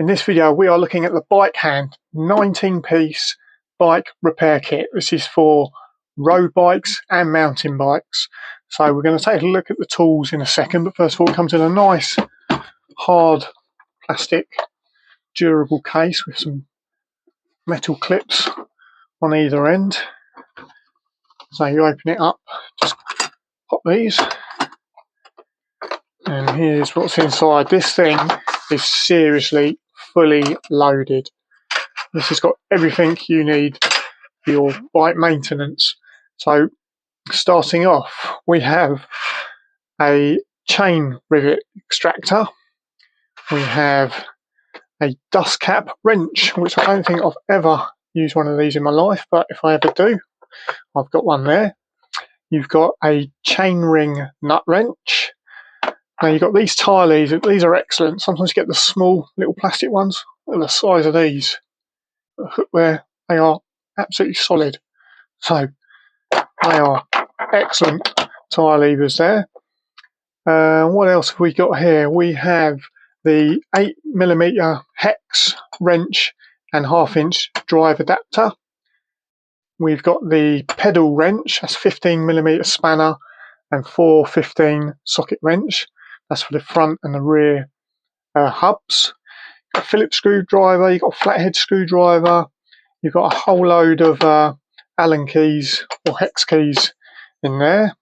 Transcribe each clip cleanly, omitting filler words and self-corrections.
In this video we are looking at the BIKEHAND 19-piece bike repair kit. This is for road bikes and mountain bikes. So we're going to take a look at the tools in a second, but first of all it comes in a nice hard plastic durable case with some metal clips on either end. So you open it up, just pop these, and here's what's inside. This thing is seriously fully loaded. This has got everything you need for your bike maintenance. So starting off, we have a chain rivet extractor. We have a dust cap wrench, which I don't think I've ever used one of these in my life, but if I ever do, I've got one there. You've got a chain ring nut wrench. Now you've got these tie leads. These are excellent. Sometimes you get the small little plastic ones. Look at the size of these. The hook there, they are absolutely solid. So they are excellent tie levers there. What else have we got here? We have the 8mm hex wrench and 1/2-inch drive adapter. We've got the pedal wrench, that's 15mm spanner and 415 socket wrench. That's for the front and the rear hubs. You've got a Phillips screwdriver, you've got a flathead screwdriver, you've got a whole load of Allen keys or hex keys in there.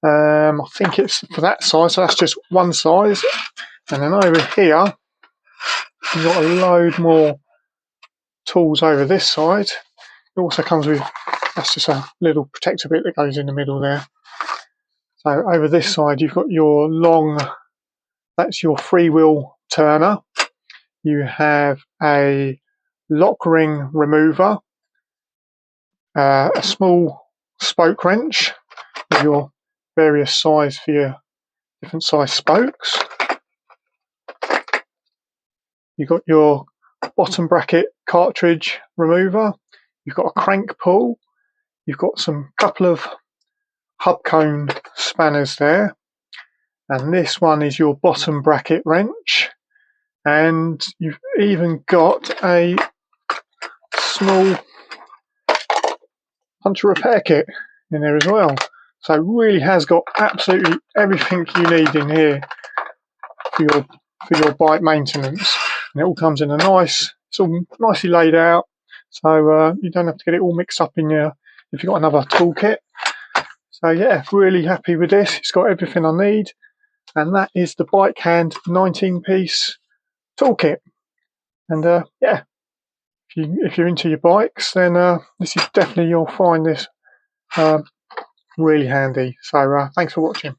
I think it's for that size, so that's just one size. And then over here, you've got a load more tools over this side. It also comes with, that's just a little protector bit that goes in the middle there. So over this side you've got your long, that's your Freewheel turner. You have a lock ring remover, a small spoke wrench with your various size for your different size spokes. You've got your bottom bracket cartridge remover. You've got a crank pull. You've got some couple of hub cone spanners there. And this one is your bottom bracket wrench. And you've even got a small puncher repair kit in there as well. So it really has got absolutely everything you need in here for your bike maintenance. And it all comes in a nice, it's all nicely laid out. So you don't have to get it all mixed up in your, if you've got another toolkit. So yeah, really happy with this. It's got everything I need. And that is the BIKEHAND 19-piece toolkit. And yeah, if you're into your bikes, then this is definitely, you'll find this really handy. So thanks for watching.